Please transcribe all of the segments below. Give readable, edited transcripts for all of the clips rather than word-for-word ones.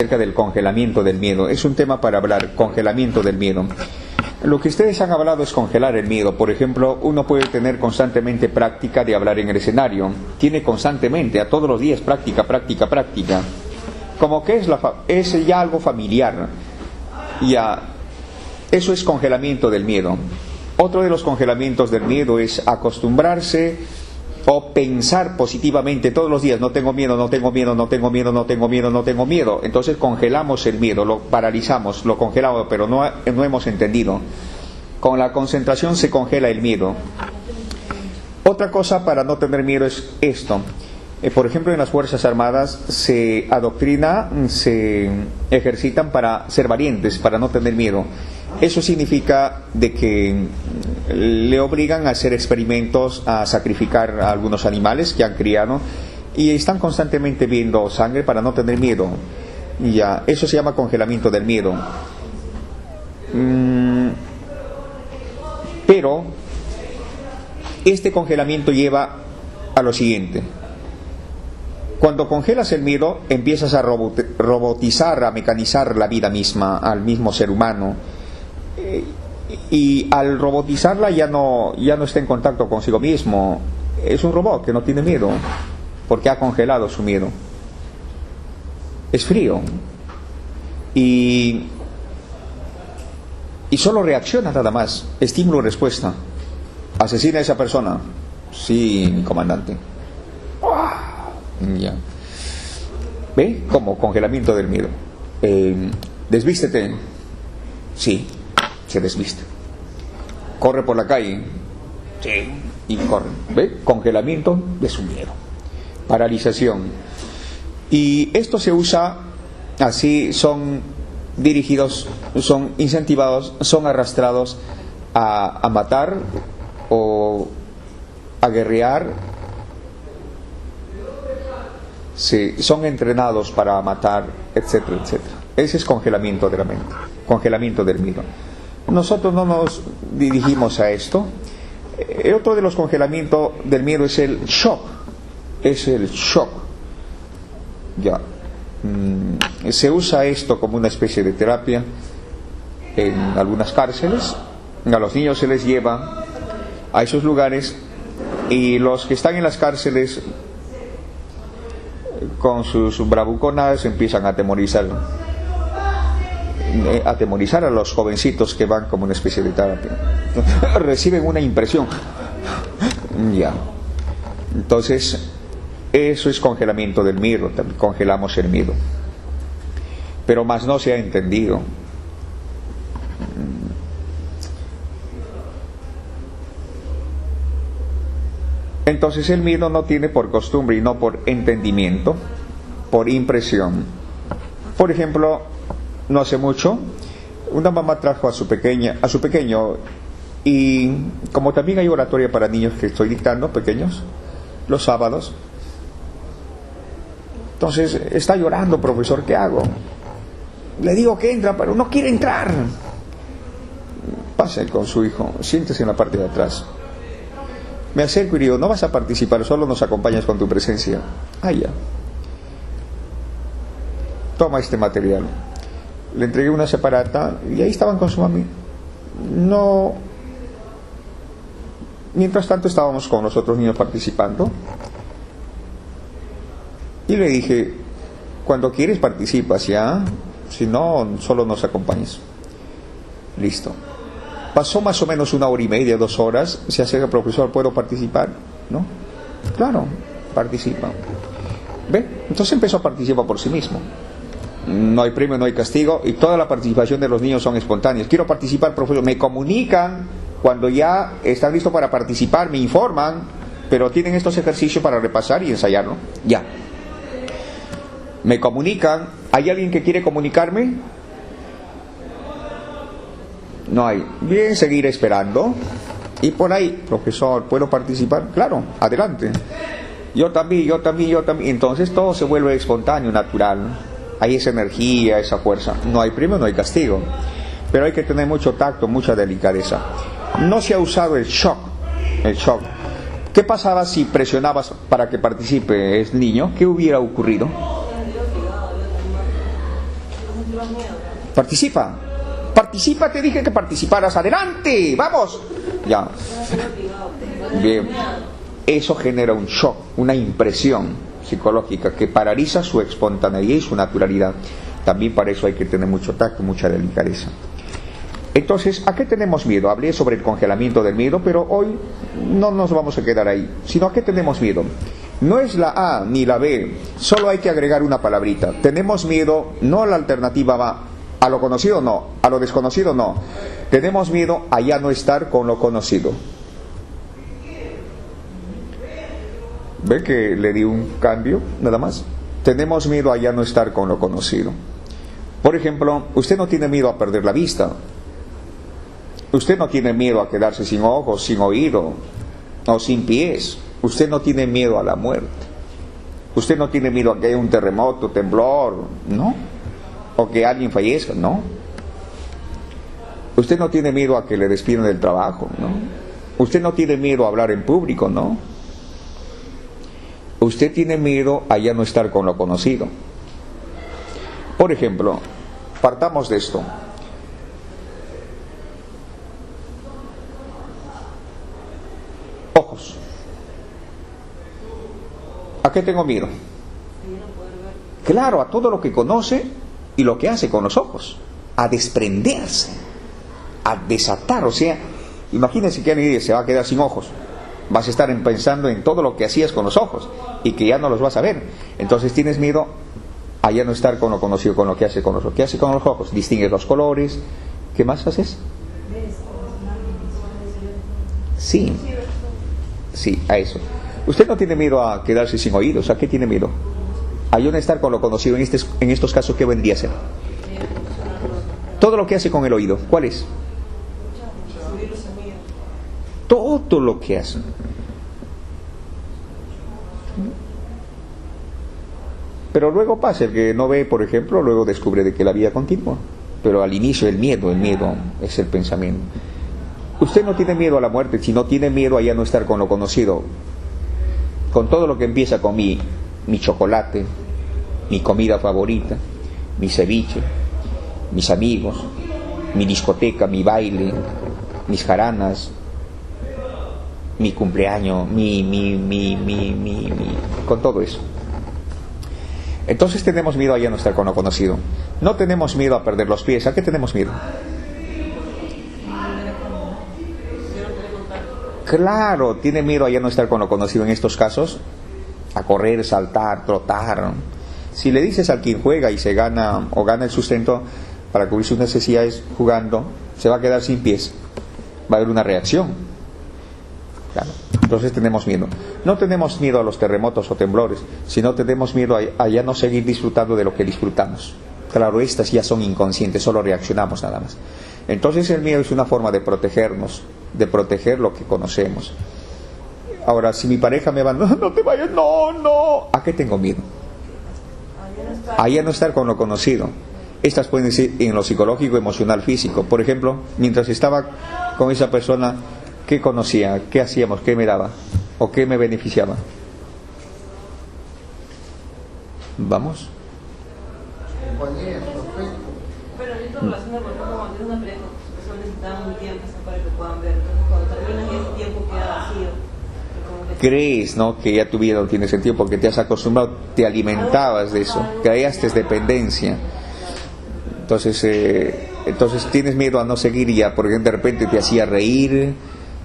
acerca del congelamiento del miedo. Es un tema para hablar, congelamiento del miedo. Lo que ustedes han hablado es congelar el miedo. Por ejemplo, uno puede tener constantemente práctica de hablar en el escenario. Tiene constantemente, a todos los días, práctica. Como que es ya algo familiar. Ya, eso es congelamiento del miedo. Otro de los congelamientos del miedo es acostumbrarse o pensar positivamente todos los días: no tengo miedo. Entonces congelamos el miedo, lo paralizamos, lo congelamos, pero no hemos entendido. Con la concentración se congela el miedo. Otra cosa para no tener miedo es esto. Por ejemplo, en las Fuerzas Armadas se adoctrina, se ejercitan para ser valientes, para no tener miedo. Eso significa de que le obligan a hacer experimentos, a sacrificar a algunos animales que han criado, y están constantemente viendo sangre para no tener miedo. Ya, eso se llama congelamiento del miedo. Pero este congelamiento lleva a lo siguiente. Cuando congelas el miedo, empiezas a robotizar, a mecanizar la vida misma, al mismo ser humano. Y al robotizarla ya no está en contacto consigo mismo. Es un robot que no tiene miedo, porque ha congelado su miedo. Es frío. Y solo reacciona nada más. Estímulo-respuesta. ¿Asesina a esa persona? Sí, mi comandante. Ya. ¿Ve? Como congelamiento del miedo. Desvístete. Sí, se desviste. Corre por la calle. Sí, y corre. ¿Ve? Congelamiento de su miedo. Paralización. Y esto se usa así, son dirigidos, son incentivados, son arrastrados a matar o a guerrear. Sí, son entrenados para matar, etcétera, etcétera. Ese es congelamiento de la mente, congelamiento del miedo. Nosotros no nos dirigimos a esto. El otro de los congelamientos del miedo es el shock. Es el shock. Ya. Se usa esto como una especie de terapia en algunas cárceles. A los niños se les lleva a esos lugares, y los que están en las cárceles con sus bravuconadas empiezan a atemorizar a los jovencitos que van como una especie de terapia. Reciben una impresión. Ya. Entonces, eso es congelamiento del miedo. También congelamos el miedo. Pero más no se ha entendido. Entonces el miedo no tiene por costumbre y no por entendimiento, por impresión. Por ejemplo, no hace mucho, una mamá trajo a su pequeño, y como también hay oratoria para niños que estoy dictando, pequeños, los sábados. Entonces, está llorando, profesor, ¿qué hago? Le digo que entra, pero no quiere entrar. Pase con su hijo, siéntese en la parte de atrás. Me acerco y digo: no vas a participar, solo nos acompañas con tu presencia. Ya. Toma este material. Le entregué una separata y ahí estaban con su mami. No. Mientras tanto estábamos con los otros niños participando. Y le dije: cuando quieres participas, ¿ya? Si no, solo nos acompañas. Listo. Pasó más o menos 1 hora y media, 2 horas. Se acerca: profesor, ¿puedo participar? ¿No? Claro, participa. ¿Ve? Entonces empezó a participar por sí mismo. No hay premio, no hay castigo, y toda la participación de los niños son espontáneos. Quiero participar, profesor. Me comunican cuando ya están listos para participar, me informan, pero tienen estos ejercicios para repasar y ensayarlo. Ya. Me comunican. ¿Hay alguien que quiere comunicarme? No hay. Bien, seguir esperando. Y por ahí: profesor, ¿puedo participar? Claro, adelante. Yo también. Entonces todo se vuelve espontáneo, natural. Hay esa energía, esa fuerza. No hay premio, no hay castigo. Pero hay que tener mucho tacto, mucha delicadeza. No se ha usado el shock. El shock. ¿Qué pasaba si presionabas para que participe el niño? ¿Qué hubiera ocurrido? Participa. Participa, te dije que participaras. Adelante, vamos. Ya. Bien. Eso genera un shock, una impresión psicológica que paraliza su espontaneidad y su naturalidad. También para eso hay que tener mucho tacto, mucha delicadeza. Entonces, ¿a qué tenemos miedo? Hablé sobre el congelamiento del miedo, pero hoy no nos vamos a quedar ahí, sino ¿a qué tenemos miedo? No es la A ni la B, solo hay que agregar una palabrita. Tenemos miedo no a la alternativa A, a lo conocido no, a lo desconocido no. Tenemos miedo a ya no estar con lo conocido. ¿Ve que le di un cambio? Nada más. Tenemos miedo a ya no estar con lo conocido. Por ejemplo, usted no tiene miedo a perder la vista. Usted no tiene miedo a quedarse sin ojos, sin oído o sin pies. Usted no tiene miedo a la muerte. Usted no tiene miedo a que haya un terremoto, temblor, ¿no? O que alguien fallezca, ¿no? Usted no tiene miedo a que le despidan del trabajo, ¿no? Usted no tiene miedo a hablar en público, ¿no? Usted tiene miedo a ya no estar con lo conocido. Por ejemplo, partamos de esto. Ojos. ¿A qué tengo miedo? Claro, a todo lo que conoce y lo que hace con los ojos. A desprenderse, a desatar. O sea, imagínense que alguien se va a quedar sin ojos. Vas a estar pensando en todo lo que hacías con los ojos y que ya no los vas a ver. Entonces tienes miedo a ya no estar con lo conocido, con lo que hace con los ojos. ¿Qué hace con los ojos? Distingues los colores. ¿Qué más haces? Sí, sí, a eso. Usted no tiene miedo a quedarse sin oídos. ¿A qué tiene miedo? A ya no estar con lo conocido. En estos casos, ¿qué vendría a ser? Todo lo que hace con el oído. ¿Cuál es? Todo lo que hace. Pero luego pasa, el que no ve, por ejemplo, luego descubre de que la vida continúa. Pero al inicio el miedo es el pensamiento. Usted no tiene miedo a la muerte, sino tiene miedo a ya no estar con lo conocido. Con todo lo que empieza con mi chocolate, mi comida favorita, mi ceviche, mis amigos, mi discoteca, mi baile, mis jaranas, mi cumpleaños, con todo eso. Entonces tenemos miedo a ya no estar con lo conocido. No tenemos miedo a perder los pies. ¿A qué tenemos miedo? Claro, tiene miedo a ya no estar con lo conocido en estos casos. A correr, saltar, trotar. Si le dices al quien juega y se gana o gana el sustento para cubrir sus necesidades jugando, se va a quedar sin pies. Va a haber una reacción. Claro. Entonces tenemos miedo. No tenemos miedo a los terremotos o temblores, sino tenemos miedo a ya no seguir disfrutando de lo que disfrutamos. Claro, estas ya son inconscientes, solo reaccionamos nada más. Entonces el miedo es una forma de protegernos, de proteger lo que conocemos. Ahora, si mi pareja me va, no te vayas, no. ¿A qué tengo miedo? A ya no estar con lo conocido. Estas pueden ser en lo psicológico, emocional, físico. Por ejemplo, mientras estaba con esa persona, ¿qué conocía? ¿Qué hacíamos? ¿Qué me daba? ¿O qué me beneficiaba? ¿Vamos? Pero en esta relación, por ejemplo, cuando tienes una pareja, pues necesitan un tiempo para que puedan ver. Entonces, cuando terminan ese tiempo queda vacío. Crees, ¿no?, que ya tu vida no tiene sentido porque te has acostumbrado, te alimentabas de eso, creaste dependencia. Entonces tienes miedo a no seguir ya, porque de repente te hacía reír,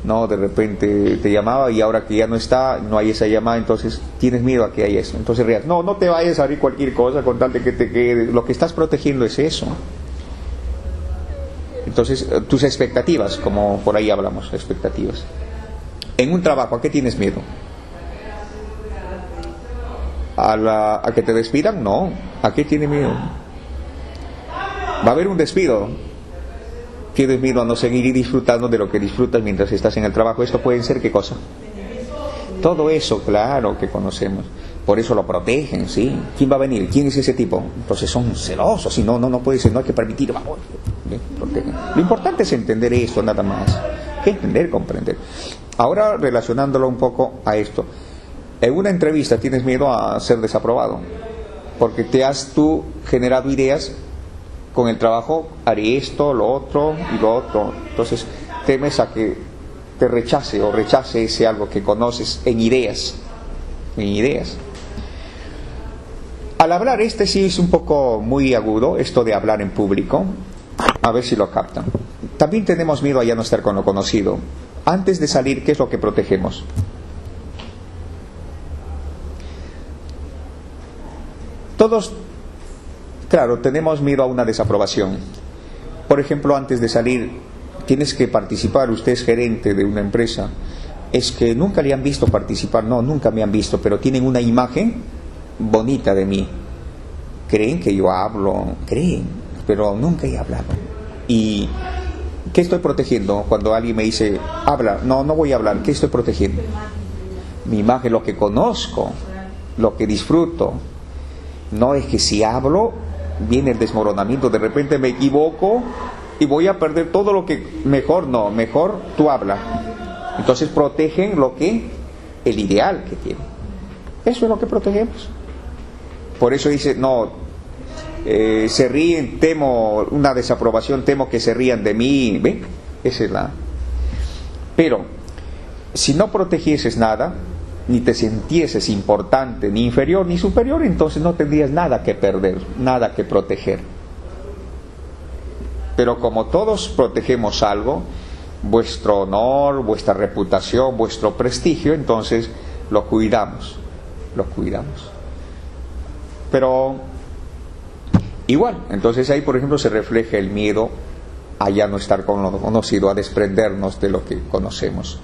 no, de repente te llamaba y ahora que ya no está, no hay esa llamada, entonces tienes miedo a que haya eso. Entonces no te vayas a abrir cualquier cosa con tal de que te quede. Lo que estás protegiendo es eso. Entonces tus expectativas, como por ahí hablamos, expectativas. En un trabajo, ¿a qué tienes miedo? ¿A que te despidan? No. ¿A qué tienes miedo? Va a haber un despido. Tienes miedo a no seguir disfrutando de lo que disfrutas mientras estás en el trabajo. ¿Esto puede ser qué cosa? Todo eso, claro, que conocemos. Por eso lo protegen, ¿sí? ¿Quién va a venir? ¿Quién es ese tipo? Entonces son celosos. Y no puede ser, no hay que permitir. Vamos, protegen. Lo importante es entender esto, nada más. Que entender, comprender. Ahora, relacionándolo un poco a esto. En una entrevista tienes miedo a ser desaprobado. Porque te has tú generado ideas con el trabajo haré esto, lo otro y lo otro. Entonces temes a que te rechace o rechace ese algo que conoces en ideas. En ideas. Al hablar, sí es un poco muy agudo, esto de hablar en público. A ver si lo captan. También tenemos miedo a ya no estar con lo conocido. Antes de salir, ¿qué es lo que protegemos? Todos, claro, tenemos miedo a una desaprobación. Por ejemplo, antes de salir, tienes que participar, usted es gerente de una empresa. Es que nunca le han visto participar. No, nunca me han visto, pero tienen una imagen bonita de mí. Creen que yo hablo, creen, pero nunca he hablado. ¿Y qué estoy protegiendo? Cuando alguien me dice, habla, no voy a hablar, ¿qué estoy protegiendo? Mi imagen, lo que conozco, lo que disfruto. No es que si hablo, viene el desmoronamiento, de repente me equivoco y voy a perder todo lo que... Mejor tú habla. Entonces protegen el ideal que tiene. Eso es lo que protegemos. Por eso dice, se ríen, temo una desaprobación, temo que se rían de mí. ¿Ve? Esa es la... Pero, si no protegieses nada, ni te sintieses importante, ni inferior, ni superior, entonces no tendrías nada que perder, nada que proteger. Pero como todos protegemos algo, vuestro honor, vuestra reputación, vuestro prestigio, entonces lo cuidamos. Pero igual, entonces ahí por ejemplo se refleja el miedo a ya no estar con lo conocido, a desprendernos de lo que conocemos.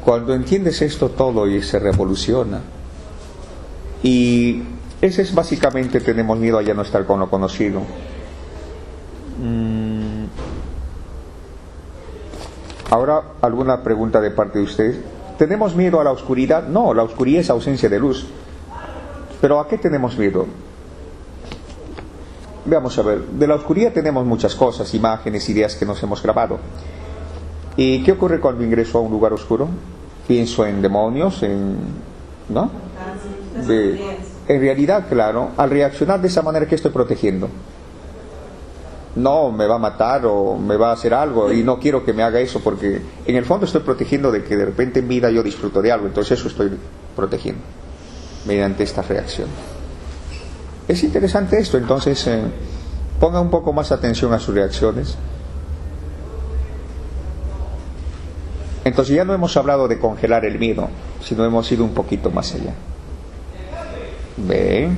Cuando entiendes esto todo y se revoluciona, y ese es básicamente, tenemos miedo a ya no estar con lo conocido. Ahora, ¿alguna pregunta de parte de ustedes? ¿Tenemos miedo a la oscuridad? No, la oscuridad es ausencia de luz. ¿Pero a qué tenemos miedo? Veamos a ver, de la oscuridad tenemos muchas cosas, imágenes, ideas que nos hemos grabado. ¿Y qué ocurre cuando ingreso a un lugar oscuro? Pienso en demonios, ¿no? En realidad, claro, al reaccionar de esa manera, ¿qué estoy protegiendo? No, me va a matar o me va a hacer algo y no quiero que me haga eso, porque en el fondo estoy protegiendo de que de repente en vida yo disfruto de algo, entonces eso estoy protegiendo mediante esta reacción. Es interesante esto, entonces ponga un poco más atención a sus reacciones. Entonces ya no hemos hablado de congelar el miedo, sino hemos ido un poquito más allá. ¿Ven?